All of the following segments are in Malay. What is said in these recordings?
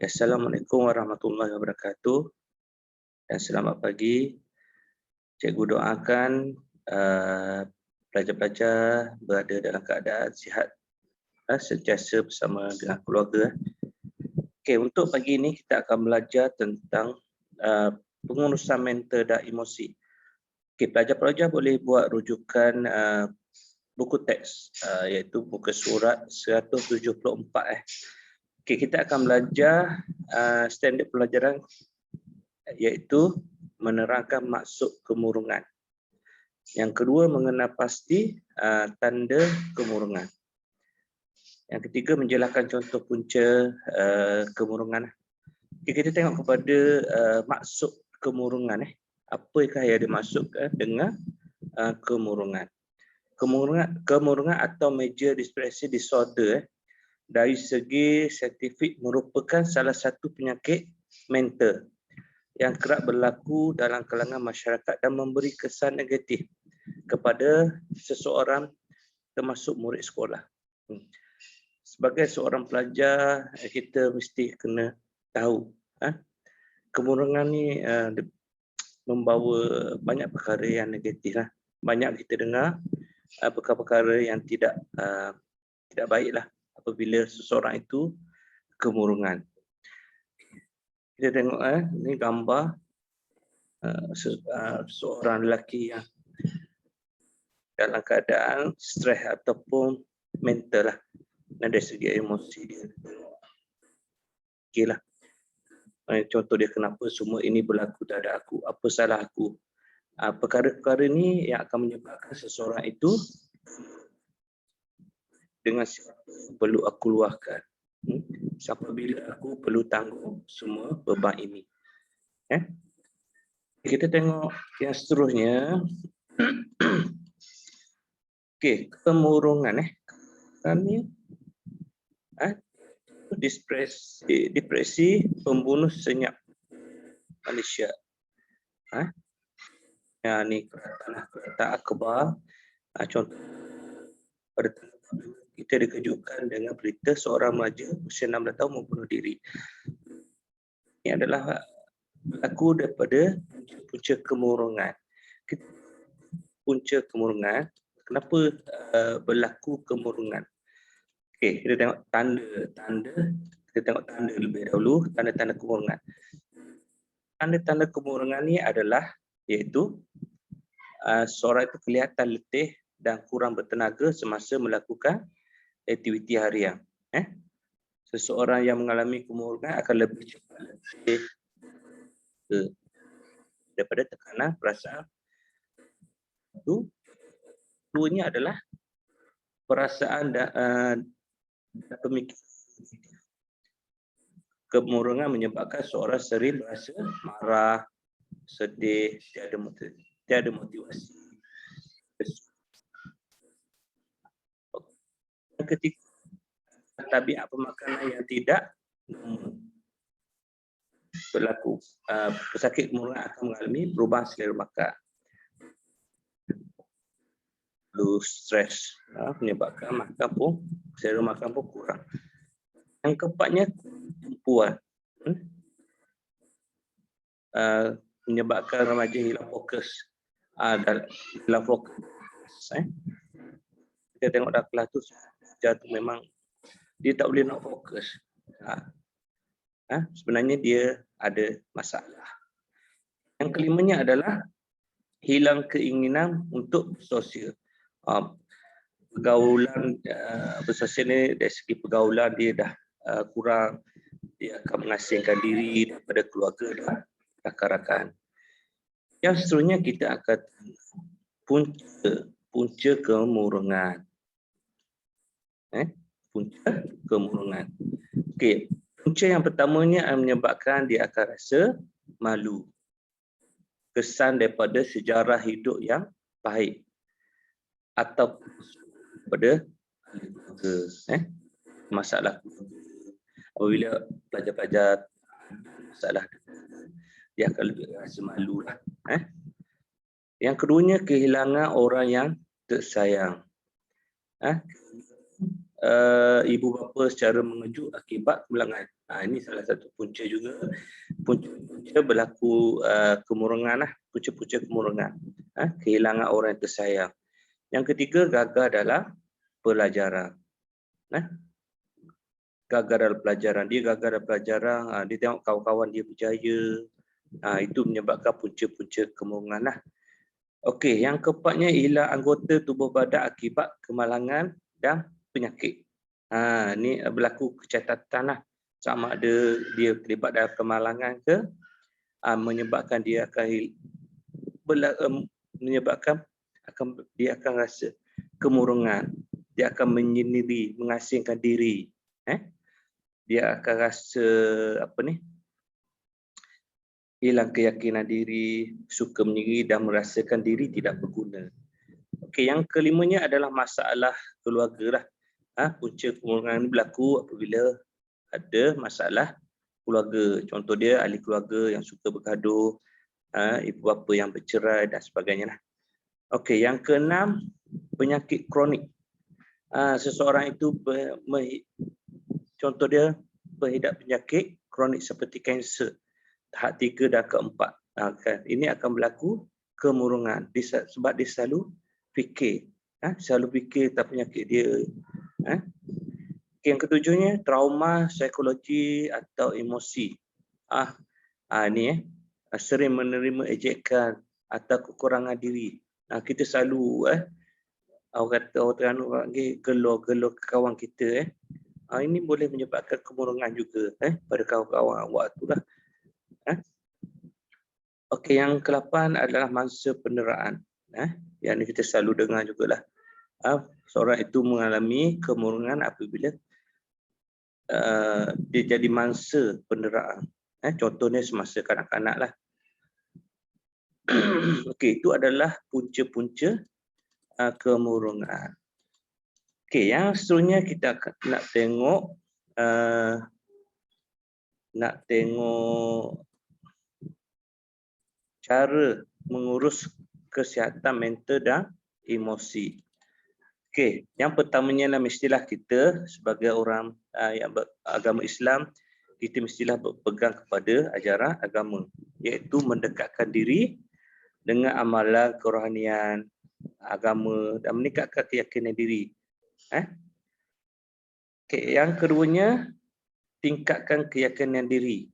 Assalamualaikum warahmatullahi wabarakatuh dan selamat pagi. Cikgu doakan pelajar-pelajar berada dalam keadaan sihat, sentiasa bersama dengan keluarga. Okey, untuk pagi ini kita akan belajar tentang pengurusan mental dan emosi. Okey, pelajar-pelajar boleh buat rujukan buku teks iaitu muka surat 174. Okey, kita akan belajar standard pelajaran iaitu menerangkan maksud kemurungan. Yang kedua, mengenal pasti tanda kemurungan. Yang ketiga, menjelaskan contoh punca kemurungan. Okay, kita tengok kepada maksud kemurungan. Apakah yang dimaksudkan dengan kemurungan? Kemurungan atau major depressive disorder dari segi saintifik merupakan salah satu penyakit mental yang kerap berlaku dalam kalangan masyarakat dan memberi kesan negatif kepada seseorang termasuk murid sekolah. Sebagai seorang pelajar, kita mesti kena tahu kemurungan ni membawa banyak perkara yang negatif. Banyak kita dengar perkara-perkara yang tidak baiklah apabila seseorang itu kemurungan. Kita tengok ini gambar seorang lelaki yang dalam keadaan stres ataupun mental lah, dari segi emosi dia. Okeylah. Contoh dia, kenapa semua ini berlaku pada aku? Apa salah aku? Perkara-perkara ini yang akan menyebabkan seseorang itu dengan siapa perlu aku luahkan. Sampai bila aku perlu tanggung semua beban ini. Kita tengok yang seterusnya. Okey, kemurungan kami depresi pembunuh senyap Malaysia. Yang ni kereta akhbar. Contoh, pada kita dikejutkan dengan berita seorang remaja usia 16 tahun membunuh diri. Ini adalah berlaku daripada punca kemurungan. Punca kemurungan. Kenapa berlaku kemurungan? Okey, kita tengok tanda-tanda. Kita tengok tanda lebih dahulu, tanda-tanda kemurungan. Tanda-tanda kemurungan ni adalah iaitu seorang itu kelihatan letih dan kurang bertenaga semasa melakukan aktiviti harian. Seseorang yang mengalami kemurungan akan lebih cepat letih daripada tekanan perasaan. Keduanya adalah perasaan dan pemikiran. Kemurungan menyebabkan seorang sering merasa marah, sedih, tiada motivasi. Yang ketiga, tabiat pemakanan yang tidak berlaku. Pesakit kemurungan akan mengalami perubahan selera makan. Lalu stres menyebabkan selera makan pun kurang. Yang keempatnya, tumpuan. Menyebabkan remaja hilang fokus. Hilang fokus. Kita tengok dalam kelas tu, tu memang dia tak boleh nak fokus. Sebenarnya dia ada masalah. Yang kelimanya adalah hilang keinginan untuk sosial. Pergaulan bersosial ni dari segi pergaulan dia dah kurang. Dia akan mengasingkan diri daripada keluarga dan rakan-rakan. Yang seterusnya kita akan punca kemurungan. Punca kemurungan. Okey, punca yang pertamanya menyebabkan dia akan rasa malu. Kesan daripada sejarah hidup yang baik atau pada masalah. Apabila pelajar-pelajar masalah, dia akan lebih rasa malu lah. Yang keduanya, kehilangan orang yang tersayang. ibu bapa secara mengejut akibat kehilangan. Ini salah satu punca juga. Punca berlaku kemurungan lah, punca-punca kemurungan. Kehilangan orang yang tersayang. Yang ketiga, gagal dalam pelajaran. Gagal dalam pelajaran. Dia gagal dalam pelajaran, dia tengok kawan-kawan dia berjaya. Itu menyebabkan punca-punca kemurungan lah. Okey, yang keempatnya hilang anggota tubuh badan akibat kemalangan dan penyakit. Ni berlaku kecacatan lah. Sama ada dia terlibat dalam kemalangan ke menyebabkan dia akan dia akan rasa kemurungan. Dia akan menyendiri, mengasingkan diri. Dia akan rasa hilang keyakinan diri, suka menyendiri dan merasakan diri tidak berguna. Okey, yang kelimanya adalah masalah keluarga lah. Punca kemurungan ini berlaku apabila ada masalah keluarga. Contoh dia ahli keluarga yang suka bergaduh, ibu bapa yang bercerai dan sebagainya lah. Okey, yang keenam, penyakit kronik. Seseorang itu contoh dia berhidap penyakit kronik seperti kanser tahap 3 dan ke-4. Ini akan berlaku kemurungan sebab dia selalu fikir, tentang penyakit dia. Yang ketujuhnya, trauma psikologi atau emosi. Sering menerima ejekan atau kekurangan diri. Kita selalu orang panggil gelor-gelor ke kawan kita. Ini boleh menyebabkan kemurungan juga pada kawan-kawan awak tu lah. Okey, yang ke-8 adalah mangsa penderaan. Yang ni kita selalu dengar jugalah. Seorang itu mengalami kemurungan apabila dia jadi mangsa penderaan. Contohnya semasa kanak-kanak lah. Okey, itu adalah punca-punca kemurungan. Okey, yang seterusnya kita nak tengok cara mengurus kesihatan mental dan emosi. Okey, yang pertamanya mestilah kita sebagai orang yang beragama Islam, kita mestilah berpegang kepada ajaran agama, iaitu mendekatkan diri dengan amalan kerohanian agama dan meningkatkan keyakinan diri. Okey, yang keduanya, tingkatkan keyakinan diri.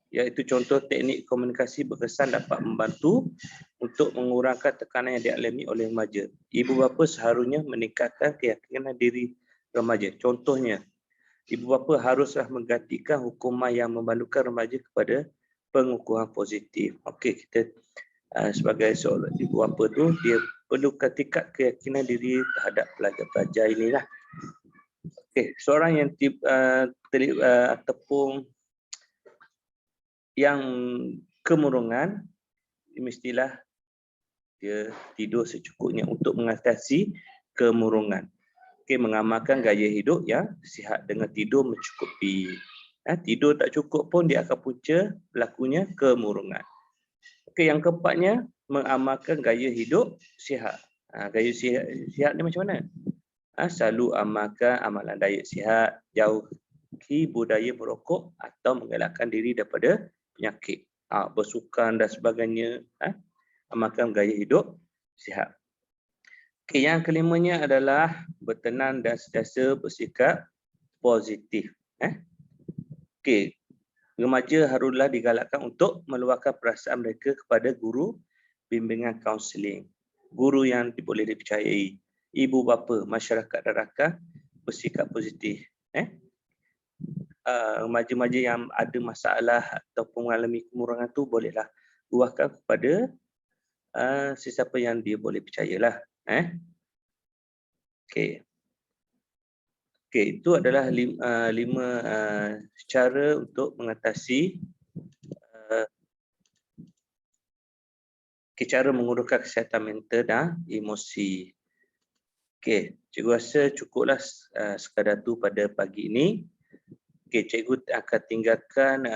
Iaitu contoh teknik komunikasi berkesan dapat membantu untuk mengurangkan tekanan yang dialami oleh remaja. Ibu bapa seharusnya meningkatkan keyakinan diri remaja. Contohnya, ibu bapa haruslah menggantikan hukuman yang memalukan remaja kepada pengukuhan positif. Okey, kita sebagai seorang ibu bapa tu, dia perlukan tingkat keyakinan diri terhadap pelajar-pelajar inilah. Okey, seorang yang ataupun yang kemurungan, mestilah dia tidur secukupnya untuk mengatasi kemurungan. Okey, mengamalkan gaya hidup yang sihat dengan tidur mencukupi. Tidur tak cukup pun dia akan punca berlakunya kemurungan. Okey, yang keempatnya, mengamalkan gaya hidup sihat. Gaya sihat ni macam mana? Selalu amalkan amalan diet sihat, jauhi budaya merokok atau mengelakkan diri daripada penyakit, bersukan dan sebagainya. Amalkan gaya hidup sihat. Okey, yang kelimanya adalah bertenang dan sentiasa bersikap positif. Okey, remaja haruslah digalakkan untuk meluahkan perasaan mereka kepada guru bimbingan kaunseling, guru yang boleh dipercayai, ibu bapa, masyarakat dan rakan bersikap positif. Remaja-remaja yang ada masalah ataupun mengalami kemurungan tu bolehlah luahkan kepada sesiapa yang dia boleh percayalah. Okey. Okey, itu adalah 5 cara untuk mengatasi cara menguruskan kesihatan mental dan emosi. Okey, cikgu rasa cukuplah sekadar tu pada pagi ini. Okey, cikgu akan tinggalkan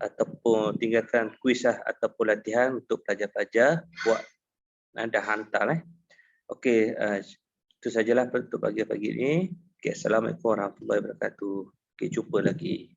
ataupun tinggalkan kuis ataupun latihan untuk pelajar-pelajar buat dan hantar. Okey, itu sajalah untuk pagi ini. Okey, Assalamualaikum warahmatullahi wabarakatuh. Okey, jumpa lagi.